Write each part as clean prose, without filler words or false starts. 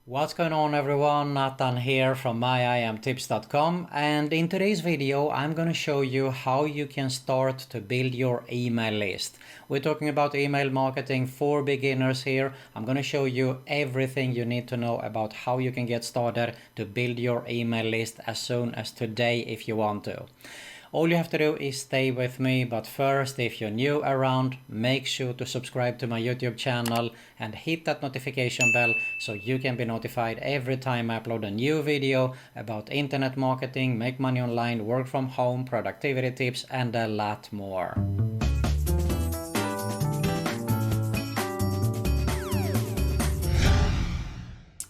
What's going on everyone, Nathan here from myimtips.com, and in today's video I'm going to show you how you can start to build your email list. We're talking about email marketing for beginners here. I'm going to show you everything you need to know about how you can get started to build your email list as soon as today if you want to. All you have to do is stay with me, but first, if you're new around, make sure to subscribe to my YouTube channel and hit that notification bell so you can be notified every time I upload a new video about internet marketing, make money online, work from home, productivity tips, and a lot more.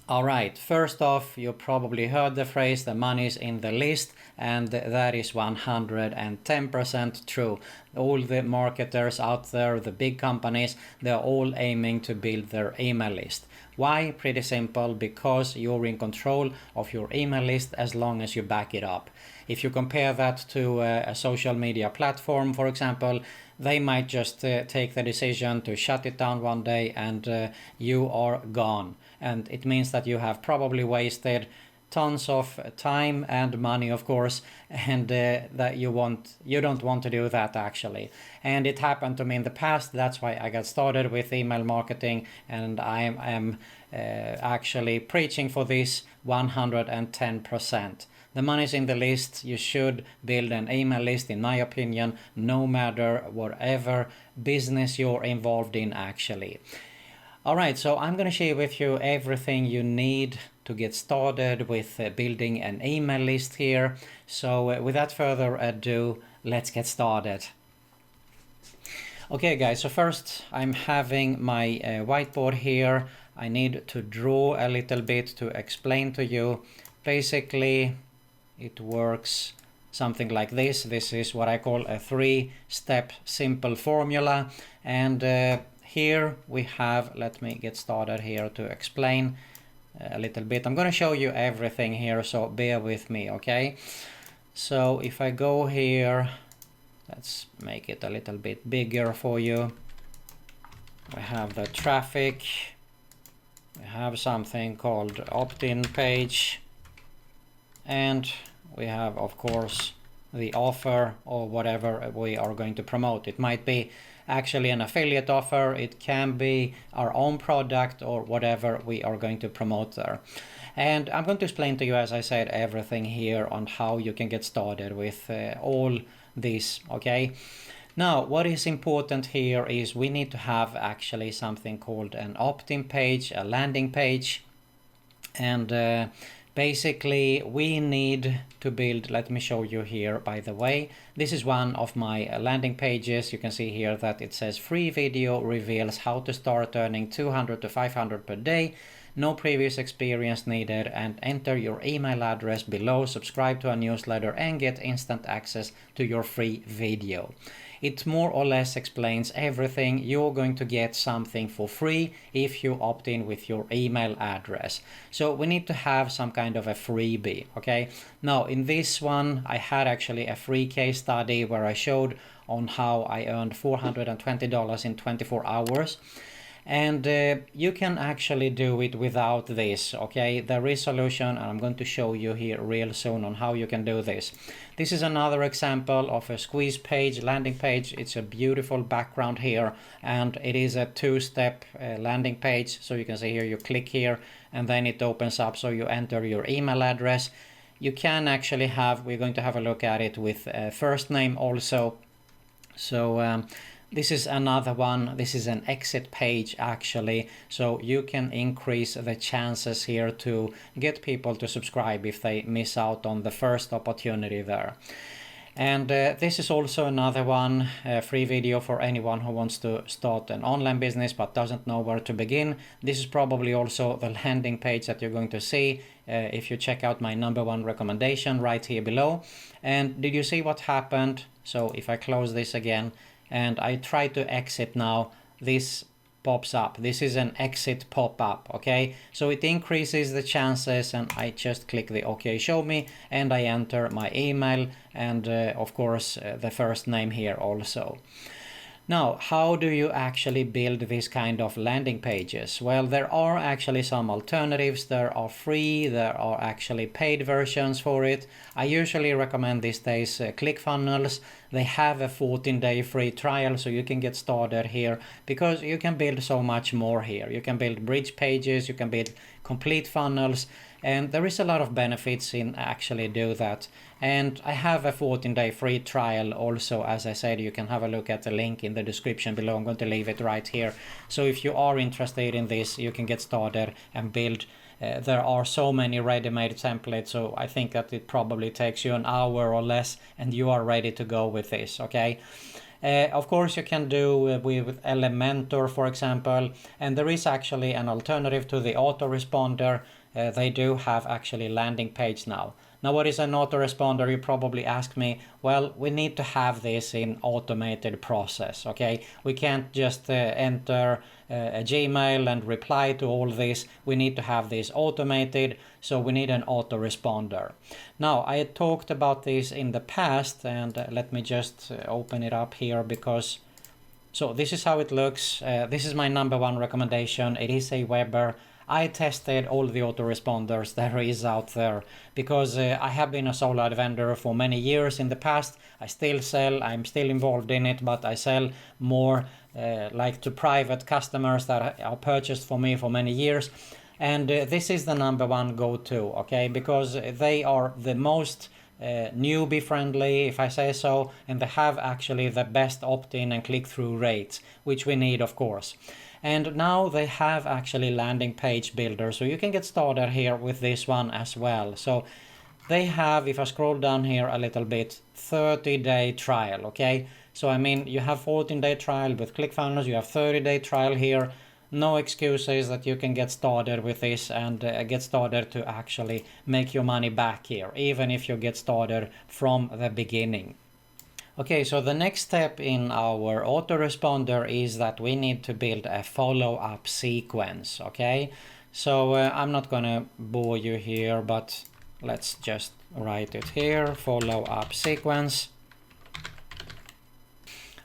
Alright, first off, you probably heard the phrase the money's in the list, and that is 110% true. All the marketers out there, the big companies, they're all aiming to build their email list. Why? Pretty simple, because you're in control of your email list as long as you back it up. If you compare that to a social media platform, for example, they might just take the decision to shut it down one day and you are gone. And it means that you have probably wasted tons of time and money, of course, and that you don't want to do that actually. And it happened to me in the past. That's why I got started with email marketing, and I am actually preaching for this 110%. The money's in the list. You should build an email list, in my opinion, no matter whatever business you're involved in actually. Alright, so I'm going to share with you everything you need to get started with building an email list here. So without further ado, let's get started. Okay guys, so first I'm having my whiteboard here. I need to draw a little bit to explain to you. Basically, it works something like this. This is what I call a 3-step simple formula, and here we have, let me get started here to explain a little bit. I'm going to show you everything here, so bear with me, okay? So if I go here, let's make it a little bit bigger for you. We have the traffic. We have something called opt-in page. And we have, of course, the offer or whatever we are going to promote. It might be actually an affiliate offer, it can be our own product or whatever we are going to promote there. And I'm going to explain to you, as I said, everything here on how you can get started with all this, okay? Now, what is important here is we need to have actually something called an opt-in page, a landing page, and basically we need to build, let me show you here by the way, this is one of my landing pages. You can see here that it says free video reveals how to start earning 200 to 500 per day, no previous experience needed, and enter your email address below, subscribe to a newsletter and get instant access to your free video. It more or less explains everything. You're going to get something for free if you opt in with your email address. So we need to have some kind of a freebie, okay? Now in this one, I had actually a free case study where I showed on how I earned $420 in 24 hours. And you can actually do it without this, okay? There is a solution, and I'm going to show you here real soon on how you can do this. This is another example of a squeeze page, landing page. It's a beautiful background here, and it is a 2-step landing page. So you can see here, you click here, and then it opens up, so you enter your email address. You can actually have, we're going to have a look at it with first name also. So this is another one. This is an exit page actually, so you can increase the chances here to get people to subscribe if they miss out on the first opportunity there. And this is also another one, a free video for anyone who wants to start an online business but doesn't know where to begin. This is probably also the landing page that you're going to see if you check out my #1 recommendation right here below. And did you see what happened? So if I close this again and I try to exit now, this pops up. This is an exit pop-up, okay? So it increases the chances, and I just click the OK show me, and I enter my email and of course the first name here also. Now, how do you actually build this kind of landing pages? Well, there are actually some alternatives. There are free, there are actually paid versions for it. I usually recommend these days ClickFunnels. They have a 14-day free trial, so you can get started here because you can build so much more here. You can build bridge pages, you can build complete funnels, and there is a lot of benefits in actually do that. And I have a 14-day free trial also. As I said, you can have a look at the link in the description below. I'm going to leave it right here. So if you are interested in this, you can get started and build. There are so many ready-made templates, so I think that it probably takes you an hour or less and you are ready to go with this, okay? Of course, you can do with Elementor, for example, and there is actually an alternative to the Autoresponder. They do have actually landing page now. Now, what is an autoresponder? You probably ask me. Well, we need to have this in automated process, okay? We can't just enter a Gmail and reply to all this. We need to have this automated, so we need an autoresponder. Now, I had talked about this in the past, and let me just open it up here because... So this is how it looks. This is my number one recommendation. It is a Weber. I tested all the autoresponders there is out there because I have been a solo ad vendor for many years in the past. I still sell, I'm still involved in it, but I sell more like to private customers that are purchased for me for many years. And this is the number one go-to, okay, because they are the most newbie friendly, if I say so, and they have actually the best opt-in and click-through rates, which we need, of course. And now they have actually landing page builder, so you can get started here with this one as well. So they have, if I scroll down here a little bit, 30-day trial, okay? So I mean, you have 14-day trial with ClickFunnels, you have 30-day trial here. No excuses that you can get started with this and get started to actually make your money back here, even if you get started from the beginning. Okay, so the next step in our autoresponder is that we need to build a follow-up sequence, okay? So I'm not gonna bore you here, but let's just write it here, follow-up sequence.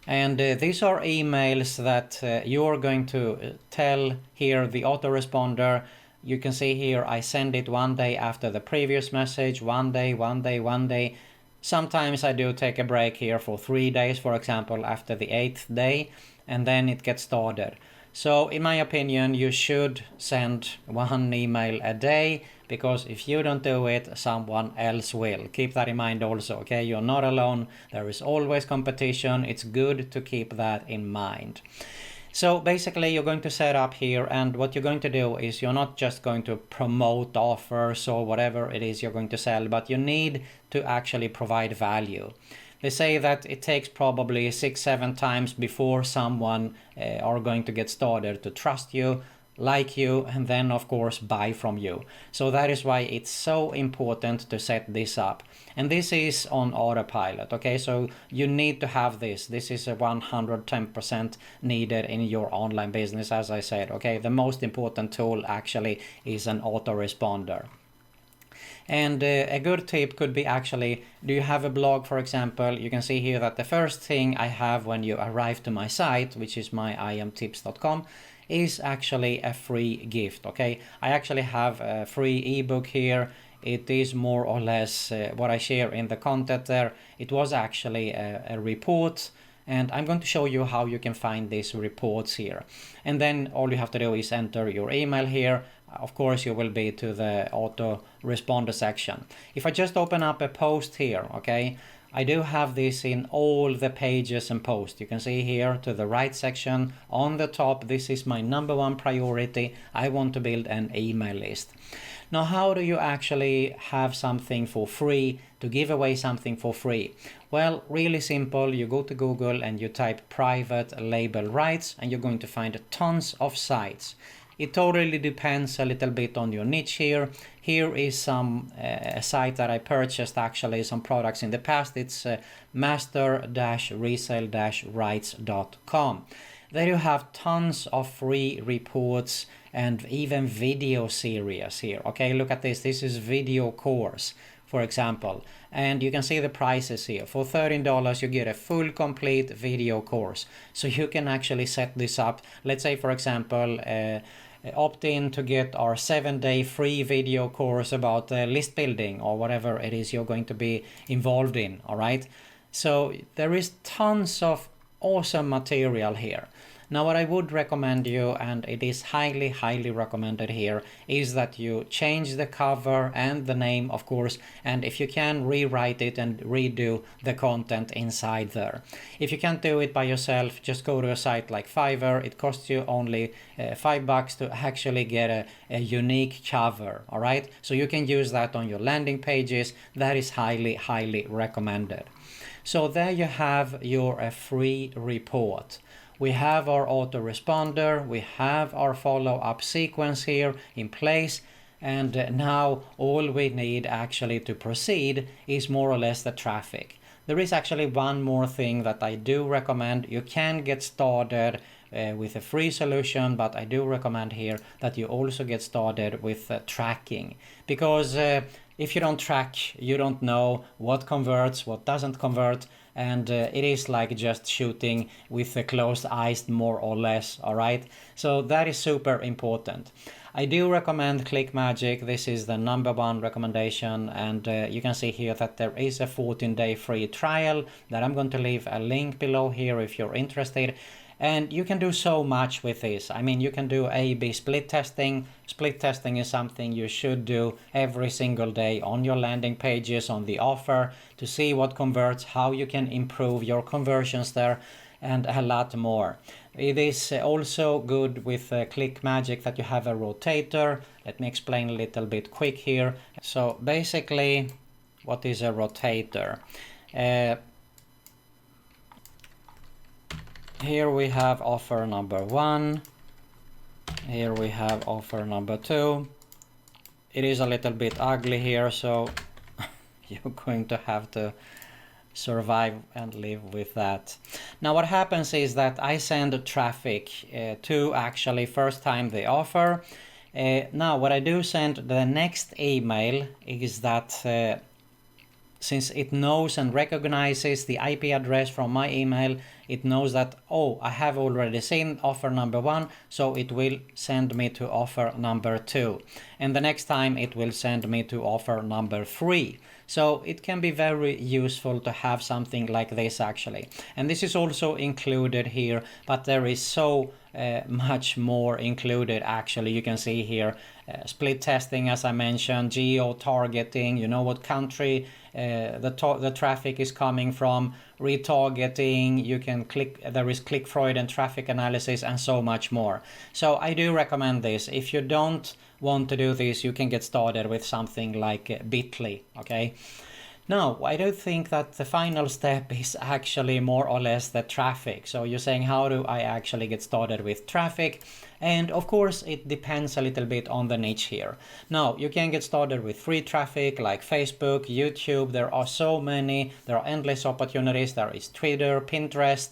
And these are emails that you're going to tell here the autoresponder. You can see here I send it one day after the previous message, one day. Sometimes I do take a break here for 3 days, for example, after the 8th day, and then it gets started. So in my opinion, you should send one email a day, because if you don't do it, someone else will. Keep that in mind also, okay? You're not alone. There is always competition. It's good to keep that in mind. So basically you're going to set up here, and what you're going to do is you're not just going to promote offers or whatever it is you're going to sell, but you need to actually provide value. They say that it takes probably 6-7 times before someone are going to get started to trust you, like you, and then of course buy from you. So that is why it's so important to set this up. And this is on autopilot, okay? So you need to have this. This is a 110% needed in your online business, as I said, okay? The most important tool actually is an autoresponder. And a good tip could be actually, do you have a blog, for example? You can see here that the first thing I have when you arrive to my site, which is myimtips.com, is actually a free gift, okay? I actually have a free ebook here. It is more or less what I share in the content there. It was actually a report, and I'm going to show you how you can find these reports here. And then all you have to do is enter your email here. Of course, you will be to the autoresponder section. If I just open up a post here, okay, I do have this in all the pages and posts. You can see here to the right section on the top, this is my number one priority. I want to build an email list. Now, how do you actually have something for free, to give away something for free? Well, really simple. You go to Google and you type private label rights, and you're going to find tons of sites. It totally depends a little bit on your niche here. Here is some a site that I purchased actually some products in the past. It's master-resale-rights.com. There you have tons of free reports and even video series here. Okay, look at this. This is video course. for example. And you can see the prices here. For $13 you get a full complete video course. So you can actually set this up. Let's say for example opt in to get our 7-day free video course about list building or whatever it is you're going to be involved in. All right, so there is tons of awesome material here. Now what I would recommend you, and it is highly recommended here, is that you change the cover and the name, of course, and if you can, rewrite it and redo the content inside there. If you can't do it by yourself, just go to a site like Fiverr. It costs you only $5 to actually get a unique cover. All right, so you can use that on your landing pages. That is highly recommended. So there you have your free report. We have our autoresponder, we have our follow-up sequence here in place, and now all we need actually to proceed is more or less the traffic. There is actually one more thing that I do recommend. You can get started with a free solution, but I do recommend here that you also get started with tracking, because if you don't track, you don't know what converts, what doesn't convert, and it is like just shooting with closed eyes more or less. All right, so that is super important. I do recommend ClickMagick. This is the #1 recommendation, and you can see here that there is a 14-day free trial that I'm going to leave a link below here if you're interested. And you can do so much with this. I mean, you can do A/B split testing. Split testing is something you should do every single day on your landing pages, on the offer, to see what converts, how you can improve your conversions there, and a lot more. It is also good with ClickMagick that you have a rotator. Let me explain a little bit quick here. So basically, what is a rotator? Here we have offer #1. Here we have offer #2. It is a little bit ugly here, so you're going to have to survive and live with that. Now what happens is that I send traffic to actually first time the offer. Now what I do send the next email is that since it knows and recognizes the IP address from my email, it knows that, oh, I have already seen offer #1, so it will send me to offer #2. And the next time it will send me to offer #3. So it can be very useful to have something like this actually. And this is also included here, but there is so much more included actually. You can see here split testing, as I mentioned, geo targeting, you know what country the traffic is coming from, retargeting, you can click, there is ClickFunnels and traffic analysis, and so much more. So I do recommend this. If you don't want to do this, you can get started with something like Bitly. Okay, now I do think that the final step is actually more or less the traffic. So you're saying, how do I actually get started with traffic? And of course it depends a little bit on the niche here. Now you can get started with free traffic like Facebook, YouTube. There are so many, there are endless opportunities. There is Twitter, Pinterest,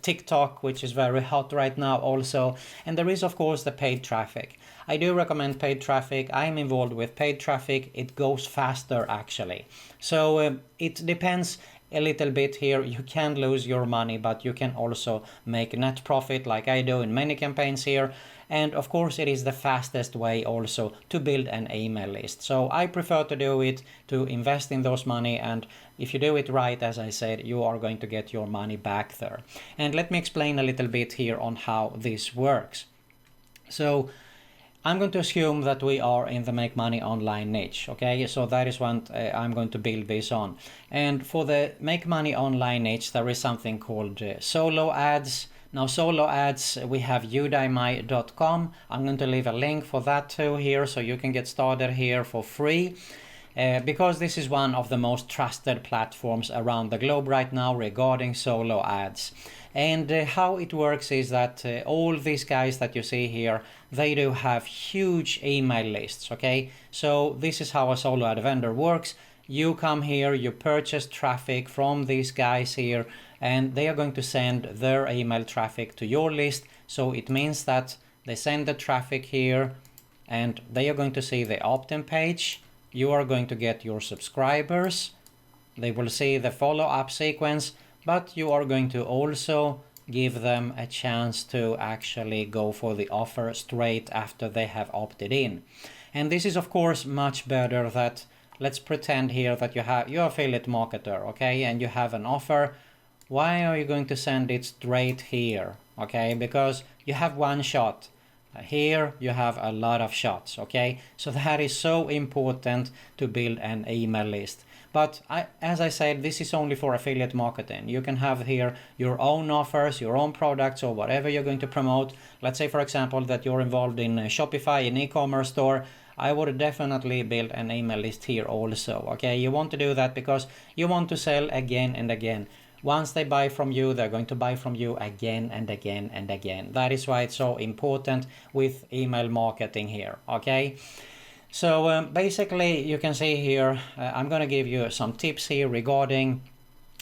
TikTok, which is very hot right now also. And there is of course the paid traffic. I do recommend paid traffic. I'm involved with paid traffic. It goes faster actually. So it depends a little bit here. You can lose your money, but you can also make net profit like I do in many campaigns here. And of course it is the fastest way also to build an email list. So I prefer to do it, to invest in those money, and if you do it right, as I said, you are going to get your money back there. And let me explain a little bit here on how this works. So I'm going to assume that we are in the make money online niche. Okay, so that is what I'm going to build this on. And for the make money online niche, there is something called solo ads. Now solo ads, we have udemy.com. I'm going to leave a link for that too here, so you can get started here for free. Because this is one of the most trusted platforms around the globe right now regarding solo ads. And how it works is that all these guys that you see here, they do have huge email lists, okay? So this is how a solo ad vendor works. You come here, you purchase traffic from these guys here, and they are going to send their email traffic to your list. So it means that they send the traffic here, and they are going to see the opt-in page. you are going to get your subscribers. They will see the follow-up sequence, but you are going to also give them a chance to actually go for the offer straight after they have opted in. And this is of course much better that, let's pretend here that you're affiliate marketer, okay, and you have an offer. Why are you going to send it straight here? Okay, because you have one shot. Here you have a lot of shots, okay? So that is so important to build an email list. But as I said, this is only for affiliate marketing. You can have here your own offers, your own products, or whatever you're going to promote. Let's say, for example, that you're involved in Shopify, an e-commerce store. I would definitely build an email list here also, okay? You want to do that because you want to sell again and again. Once they buy from you, they're going to buy from you again and again and again. That is why it's so important with email marketing here, okay? So basically you can see here, I'm going to give you some tips here regarding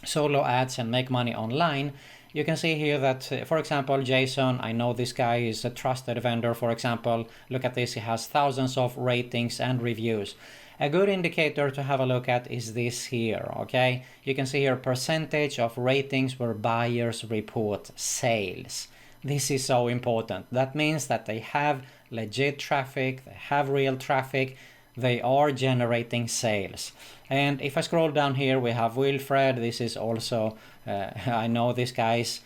solo ads and make money online. You can see here that, for example, Jason, I know this guy is a trusted vendor, for example. Look at this, he has thousands of ratings and reviews. A good indicator to have a look at is this here, okay? You can see here percentage of ratings where buyers report sales. This is so important. That means that they have legit traffic, they have real traffic, they are generating sales. And if I scroll down here, we have Wilfred. This is also, I know this guy's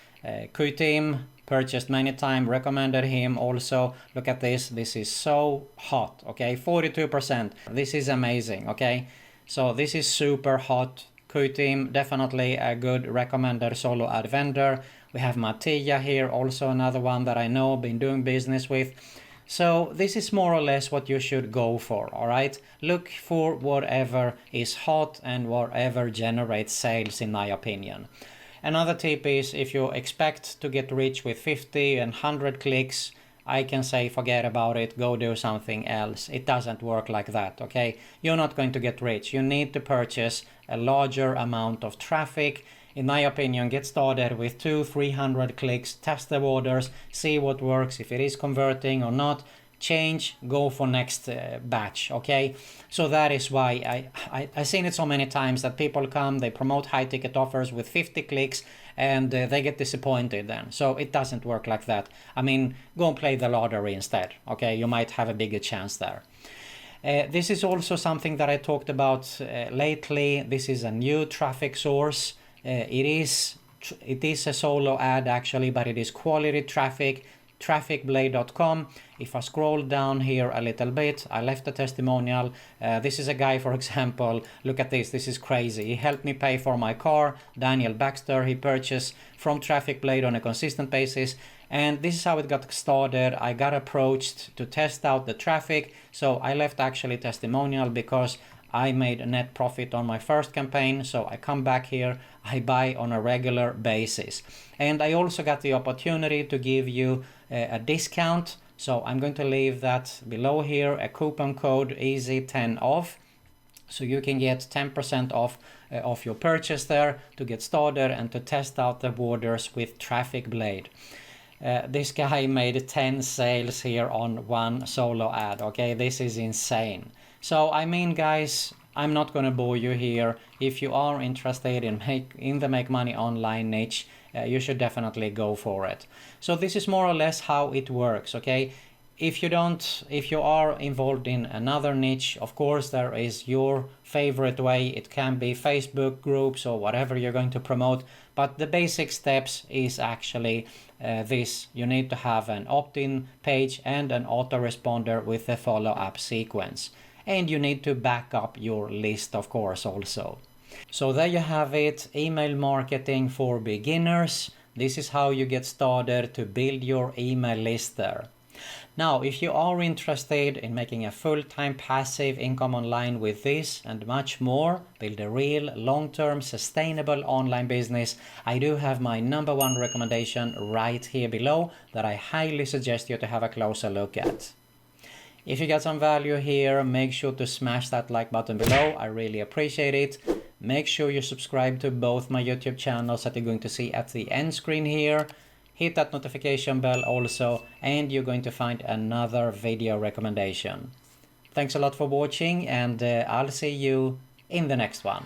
Q-Team, purchased many times, recommended him also. Look at this, this is so hot, okay, 42%. This is amazing, okay? So this is super hot. Q-Team, definitely a good recommended solo ad vendor. We have Mattia here, also another one that I know, been doing business with. So this is more or less what you should go for, all right? Look for whatever is hot and whatever generates sales, in my opinion. Another tip is, if you expect to get rich with 50 and 100 clicks, I can say forget about it, go do something else. It doesn't work like that, okay? You're not going to get rich. You need to purchase a larger amount of traffic. In my opinion, get started with 200-300 clicks, test the waters, see what works, if it is converting or not. Change, go for next batch, okay? So that is why I've seen it so many times that people come, they promote high ticket offers with 50 clicks and they get disappointed then. So it doesn't work like that. I mean, go and play the lottery instead, okay? You might have a bigger chance there. This is also something that I talked about lately. This is a new traffic source. It is a solo ad actually, but it is quality traffic. Trafficblade.com. If I scroll down here a little bit, I left a testimonial. This is a guy, for example. Look at this. This is crazy. He helped me pay for my car. Daniel Baxter. He purchased from Trafficblade on a consistent basis. And this is how it got started. I got approached to test out the traffic. So I left actually testimonial because I made a net profit on my first campaign. So I come back here, I buy on a regular basis. And I also got the opportunity to give you a discount. So I'm going to leave that below here, a coupon code easy10off. So you can get 10% off your purchase there to get started and to test out the waters with Trafficblade. This guy made 10 sales here on one solo ad. Okay, this is insane. So I mean, guys, I'm not going to bore you here. If you are interested in the make money online niche, you should definitely go for it. So this is more or less how it works, okay? If you are involved in another niche, of course there is your favorite way. It can be Facebook groups or whatever you're going to promote, but the basic steps is actually this. You need to have an opt-in page and an autoresponder with a follow-up sequence. And you need to back up your list, of course, also. So there you have it, email marketing for beginners. This is how you get started to build your email list there. Now, if you are interested in making a full-time passive income online with this and much more, build a real long-term sustainable online business, I do have my #1 recommendation right here below that I highly suggest you to have a closer look at. If you got some value here, make sure to smash that like button below. I really appreciate it. Make sure you subscribe to both my YouTube channels that you're going to see at the end screen here. Hit that notification bell also, and you're going to find another video recommendation. Thanks a lot for watching, and I'll see you in the next one.